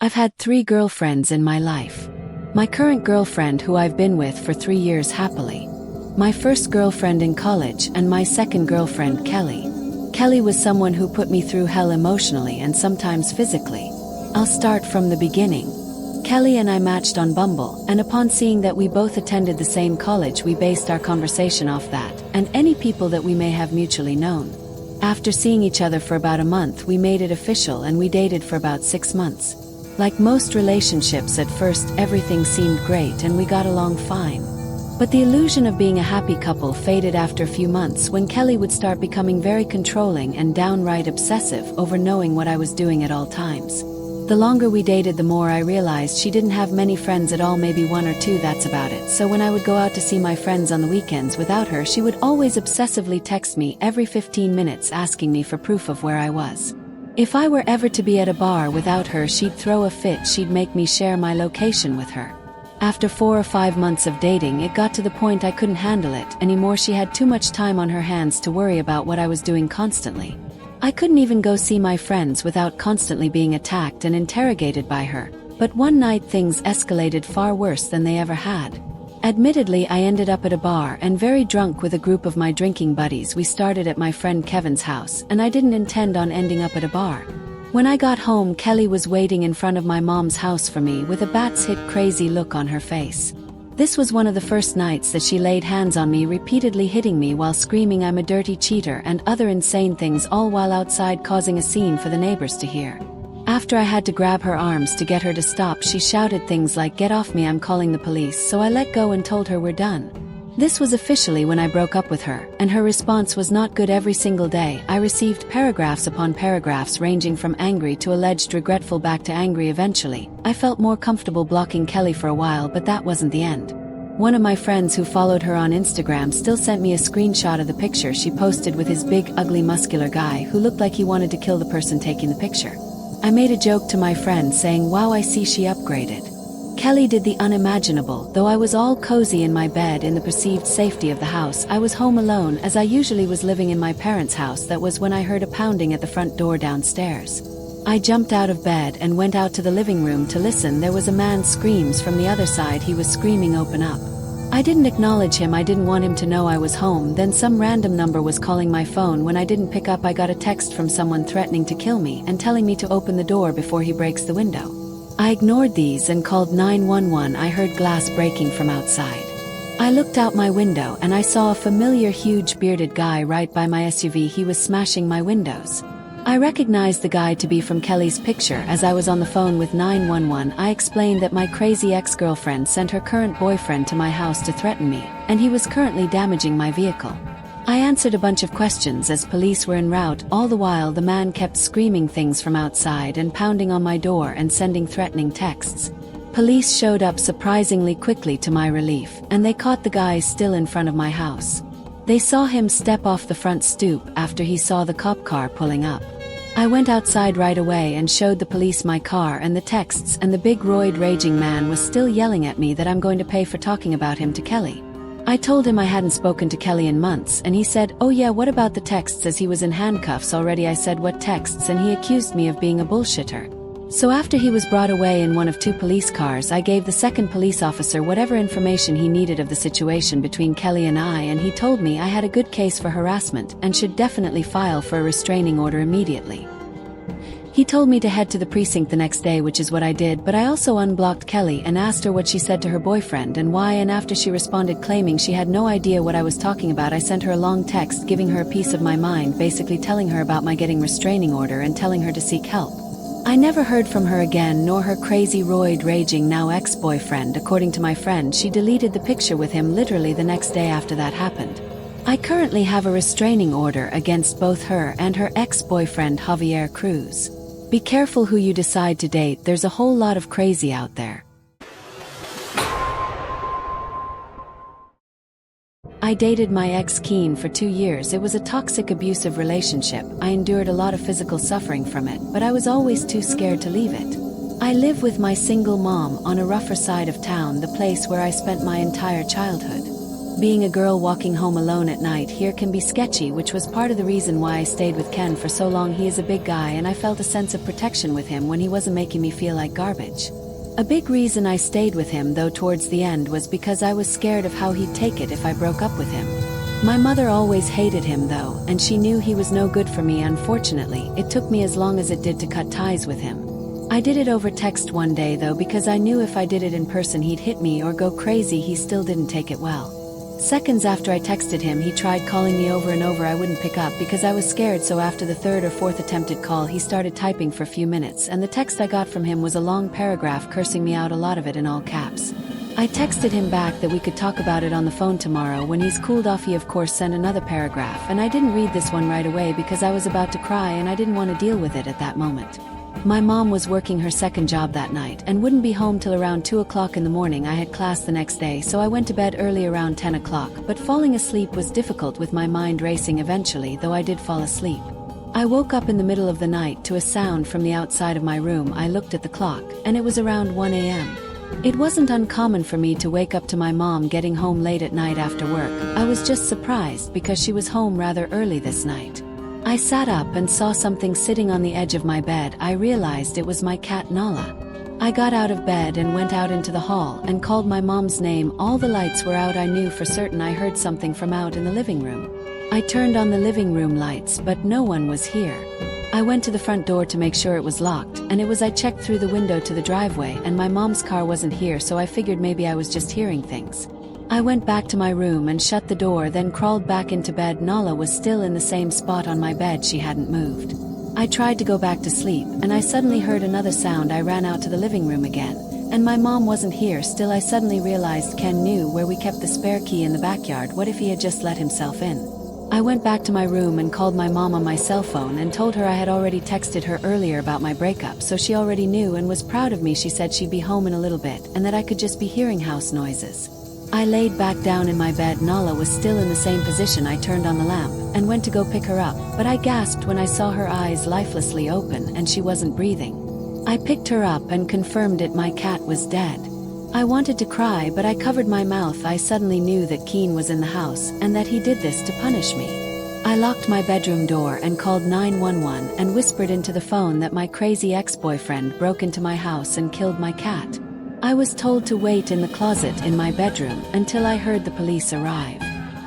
I've had 3 girlfriends in my life. My current girlfriend, who I've been with for 3 years happily. My first girlfriend in college, and my second girlfriend, Kelly. Kelly was someone who put me through hell emotionally and sometimes physically. I'll start from the beginning. Kelly and I matched on Bumble, and upon seeing that we both attended the same college, we based our conversation off that, and any people that we may have mutually known. After seeing each other for about a month, we made it official and we dated for about 6 months. Like most relationships, at first everything seemed great and we got along fine. But the illusion of being a happy couple faded after a few months when Kelly would start becoming very controlling and downright obsessive over knowing what I was doing at all times. The longer we dated, the more I realized she didn't have many friends at all, maybe 1 or 2, that's about it. So when I would go out to see my friends on the weekends without her, she would always obsessively text me every 15 minutes asking me for proof of where I was. If I were ever to be at a bar without her, she'd throw a fit. She'd make me share my location with her. After 4 or 5 months of dating, it got to the point I couldn't handle it anymore. She had too much time on her hands to worry about what I was doing constantly. I couldn't even go see my friends without constantly being attacked and interrogated by her. But one night things escalated far worse than they ever had. Admittedly, I ended up at a bar and very drunk with a group of my drinking buddies. We started at my friend Kevin's house, and I didn't intend on ending up at a bar. When I got home, Kelly was waiting in front of my mom's house for me with a bat's hit crazy look on her face. This was one of the first nights that she laid hands on me, repeatedly hitting me while screaming I'm a dirty cheater and other insane things, all while outside causing a scene for the neighbors to hear. After I had to grab her arms to get her to stop, she shouted things like, "Get off me, I'm calling the police," so I let go and told her we're done. This was officially when I broke up with her, and her response was not good. Every single day, I received paragraphs upon paragraphs ranging from angry to alleged regretful back to angry. Eventually, I felt more comfortable blocking Kelly for a while, but that wasn't the end. One of my friends who followed her on Instagram still sent me a screenshot of the picture she posted with his big, ugly, muscular guy who looked like he wanted to kill the person taking the picture. I made a joke to my friend saying, "Wow, I see she upgraded." Kelly did the unimaginable. Though I was all cozy in my bed in the perceived safety of the house, I was home alone, as I usually was living in my parents' house. That was when I heard a pounding at the front door downstairs. I jumped out of bed and went out to the living room to listen. There was a man's screams from the other side. He was screaming, "Open up." I didn't acknowledge him. I didn't want him to know I was home. Then some random number was calling my phone. When I didn't pick up, I got a text from someone threatening to kill me and telling me to open the door before he breaks the window. I ignored these and called 911. I heard glass breaking from outside. I looked out my window and I saw a familiar, huge, bearded guy right by my SUV. He was smashing my windows. I recognized the guy to be from Kelly's picture. As I was on the phone with 911, I explained that my crazy ex-girlfriend sent her current boyfriend to my house to threaten me, and he was currently damaging my vehicle. I answered a bunch of questions as police were en route. All the while, the man kept screaming things from outside and pounding on my door and sending threatening texts. Police showed up surprisingly quickly to my relief, and they caught the guy still in front of my house. They saw him step off the front stoop after he saw the cop car pulling up. I went outside right away and showed the police my car and the texts, and the big roid raging man was still yelling at me that I'm going to pay for talking about him to Kelly. I told him I hadn't spoken to Kelly in months, and he said, "Oh yeah, what about the texts?" as he was in handcuffs already. I said, "What texts?" and he accused me of being a bullshitter. So after he was brought away in one of 2 police cars, I gave the second police officer whatever information he needed of the situation between Kelly and I, and he told me I had a good case for harassment and should definitely file for a restraining order immediately. He told me to head to the precinct the next day, which is what I did, but I also unblocked Kelly and asked her what she said to her boyfriend and why, and after she responded claiming she had no idea what I was talking about, I sent her a long text giving her a piece of my mind, basically telling her about my getting restraining order and telling her to seek help. I never heard from her again, nor her crazy roid raging now ex-boyfriend. According to my friend, she deleted the picture with him literally the next day after that happened. I currently have a restraining order against both her and her ex-boyfriend Javier Cruz. Be careful who you decide to date. There's a whole lot of crazy out there. I dated my ex Keen for 2 years. It was a toxic, abusive relationship. I endured a lot of physical suffering from it, but I was always too scared to leave it. I live with my single mom on a rougher side of town, the place where I spent my entire childhood. Being a girl walking home alone at night here can be sketchy, which was part of the reason why I stayed with Ken for so long. He is a big guy and I felt a sense of protection with him when he wasn't making me feel like garbage. A big reason I stayed with him though towards the end was because I was scared of how he'd take it if I broke up with him. My mother always hated him though, and she knew he was no good for me. Unfortunately, it took me as long as it did to cut ties with him. I did it over text one day though, because I knew if I did it in person he'd hit me or go crazy. He still didn't take it well. Seconds after I texted him, he tried calling me over and over. I wouldn't pick up because I was scared, so after the third or fourth attempted call he started typing for a few minutes, and the text I got from him was a long paragraph cursing me out, a lot of it in all caps. I texted him back that we could talk about it on the phone tomorrow when he's cooled off. He of course sent another paragraph, and I didn't read this one right away because I was about to cry and I didn't want to deal with it at that moment. My mom was working her second job that night and wouldn't be home till around 2 o'clock in the morning. I had class the next day, so I went to bed early around 10 o'clock, but falling asleep was difficult with my mind racing eventually, though I did fall asleep. I woke up in the middle of the night to a sound from the outside of my room. I looked at the clock, and it was around 1 a.m. It wasn't uncommon for me to wake up to my mom getting home late at night after work. I was just surprised because she was home rather early this night. I sat up and saw something sitting on the edge of my bed. I realized it was my cat Nala. I got out of bed and went out into the hall and called my mom's name. All the lights were out. I knew for certain I heard something from out in the living room. I turned on the living room lights, but no one was here. I went to the front door to make sure it was locked, and I checked through the window to the driveway, and my mom's car wasn't here, so I figured maybe I was just hearing things. I went back to my room and shut the door, then crawled back into bed. Nala was still in the same spot on my bed. She hadn't moved. I tried to go back to sleep, and I suddenly heard another sound. I ran out to the living room again, and my mom wasn't here still. I suddenly realized Ken knew where we kept the spare key in the backyard. What if he had just let himself in? I went back to my room and called my mom on my cell phone and told her I had already texted her earlier about my breakup, so she already knew and was proud of me. She said she'd be home in a little bit and that I could just be hearing house noises. I laid back down in my bed. Nala was still in the same position. I turned on the lamp and went to go pick her up, but I gasped when I saw her eyes lifelessly open and she wasn't breathing. I picked her up and confirmed it. My cat was dead. I wanted to cry, but I covered my mouth. I suddenly knew that Keen was in the house and that he did this to punish me. I locked my bedroom door and called 911 and whispered into the phone that my crazy ex-boyfriend broke into my house and killed my cat. I was told to wait in the closet in my bedroom until I heard the police arrive.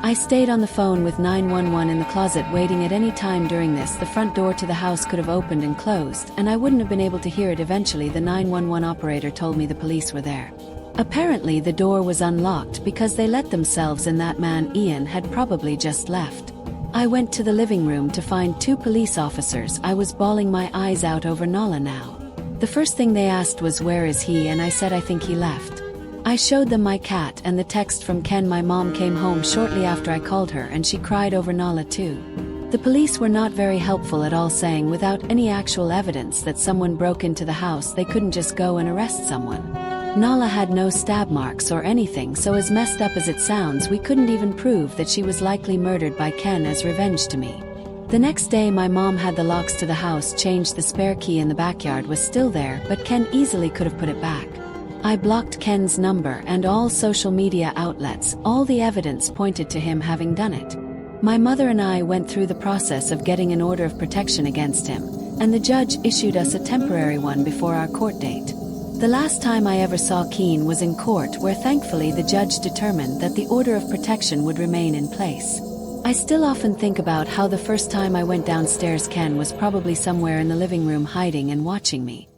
I stayed on the phone with 911 in the closet waiting. At any time during this, the front door to the house could have opened and closed, and I wouldn't have been able to hear it. Eventually, the 911 operator told me the police were there. Apparently, the door was unlocked because they let themselves in. That man, Ian, had probably just left. I went to the living room to find 2 police officers. I was bawling my eyes out over Nala now. The first thing they asked was, "Where is he?" and I said I think he left. I showed them my cat and the text from Ken. My mom came home shortly after I called her and she cried over Nala too. The police were not very helpful at all, saying without any actual evidence that someone broke into the house they couldn't just go and arrest someone. Nala had no stab marks or anything, so as messed up as it sounds, we couldn't even prove that she was likely murdered by Ken as revenge to me. The next day my mom had the locks to the house changed. The spare key in the backyard was still there, but Ken easily could have put it back. I blocked Ken's number and all social media outlets. All the evidence pointed to him having done it. My mother and I went through the process of getting an order of protection against him, and the judge issued us a temporary one before our court date. The last time I ever saw Keen was in court, where thankfully the judge determined that the order of protection would remain in place. I still often think about how the first time I went downstairs, Ken was probably somewhere in the living room hiding and watching me.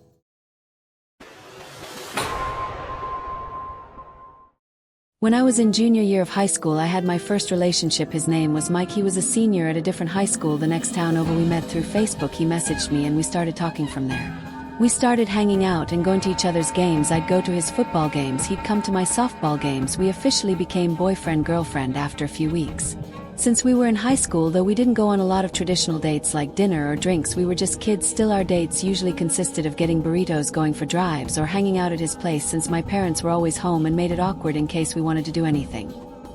When I was in junior year of high school, I had my first relationship. His name was Mike. He was a senior at a different high school the next town over. We met through Facebook. He messaged me and we started talking from there. We started hanging out and going to each other's games. I'd go to his football games, he'd come to my softball games. We officially became boyfriend-girlfriend after a few weeks. Since we were in high school, though, we didn't go on a lot of traditional dates like dinner or drinks. We were just kids still. Our dates usually consisted of getting burritos, going for drives, or hanging out at his place since my parents were always home and made it awkward in case we wanted to do anything.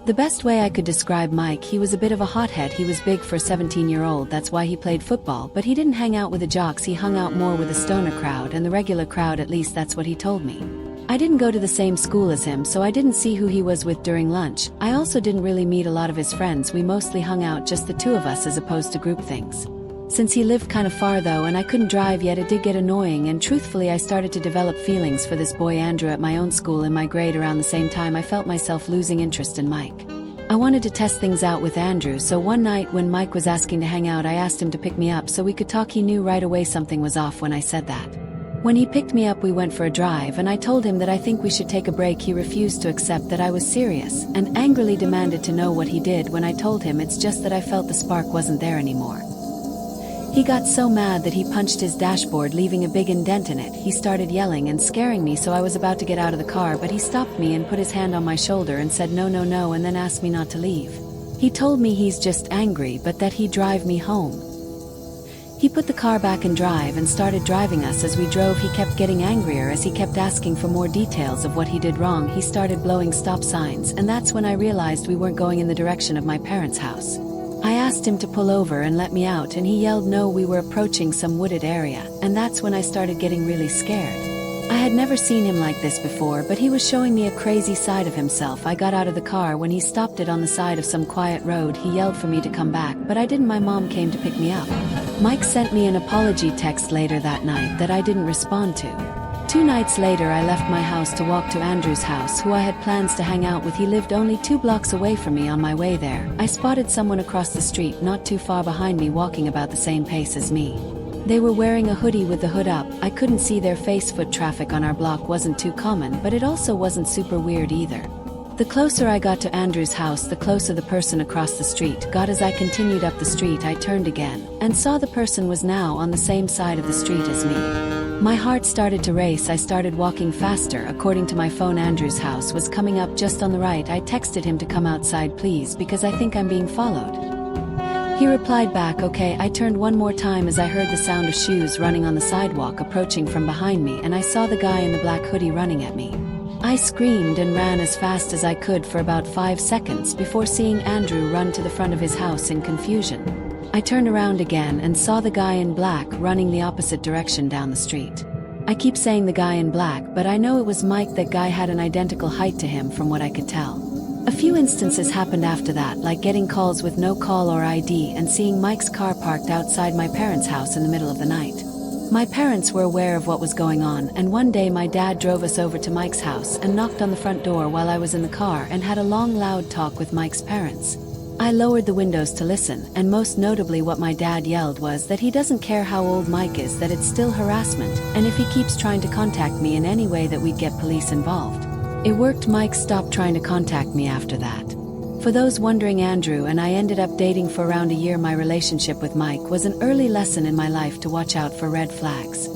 The best way I could describe Mike: he was a bit of a hothead. He was big for a 17-year-old, that's why he played football, but he didn't hang out with the jocks. He hung out more with the stoner crowd and the regular crowd, at least that's what he told me. I didn't go to the same school as him, so I didn't see who he was with during lunch. I also didn't really meet a lot of his friends. We mostly hung out just the two of us as opposed to group things. Since he lived kind of far though and I couldn't drive yet, it did get annoying, and truthfully I started to develop feelings for this boy Andrew at my own school in my grade. Around the same time I felt myself losing interest in Mike. I wanted to test things out with Andrew, so one night when Mike was asking to hang out I asked him to pick me up so we could talk. He knew right away something was off when I said that. When he picked me up we went for a drive and I told him that I think we should take a break. He refused to accept that I was serious and angrily demanded to know what he did. When I told him it's just that I felt the spark wasn't there anymore. He got so mad that he punched his dashboard, leaving a big indent in it. He started yelling and scaring me, so I was about to get out of the car, but he stopped me and put his hand on my shoulder and said no, no, no, and then asked me not to leave. He told me he's just angry but that he'd drive me home. He put the car back in drive and started driving us. As we drove he kept getting angrier as he kept asking for more details of what he did wrong. He started blowing stop signs, and that's when I realized we weren't going in the direction of my parents' house. I asked him to pull over and let me out and he yelled no. We were approaching some wooded area, and that's when I started getting really scared. I had never seen him like this before, but he was showing me a crazy side of himself. I got out of the car. When he stopped it on the side of some quiet road he yelled for me to come back, but I didn't. My mom came to pick me up. Mike sent me an apology text later that night that I didn't respond to. 2 nights later I left my house to walk to Andrew's house, who I had plans to hang out with. He lived only 2 blocks away from me. On my way there, I spotted someone across the street not too far behind me walking about the same pace as me. They were wearing a hoodie with the hood up. I couldn't see their face. Foot traffic on our block wasn't too common, but it also wasn't super weird either. The closer I got to Andrew's house, the closer the person across the street got. As I continued up the street I turned again and saw the person was now on the same side of the street as me. My heart started to race. I started walking faster. According to my phone, Andrew's house was coming up just on the right. I texted him to come outside please because I think I'm being followed. He replied back okay. I turned one more time as I heard the sound of shoes running on the sidewalk approaching from behind me, and I saw the guy in the black hoodie running at me. I screamed and ran as fast as I could for about 5 seconds before seeing Andrew run to the front of his house in confusion. I turned around again and saw the guy in black running the opposite direction down the street. I keep saying the guy in black, but I know it was Mike. That guy had an identical height to him from what I could tell. A few instances happened after that, like getting calls with no call or ID and seeing Mike's car parked outside my parents' house in the middle of the night. My parents were aware of what was going on, and one day my dad drove us over to Mike's house and knocked on the front door while I was in the car and had a long loud talk with Mike's parents. I lowered the windows to listen, and most notably what my dad yelled was that he doesn't care how old Mike is, that it's still harassment, and if he keeps trying to contact me in any way that we'd get police involved. It worked. Mike stopped trying to contact me after that. For those wondering, Andrew and I ended up dating for around a year. My relationship with Mike was an early lesson in my life to watch out for red flags.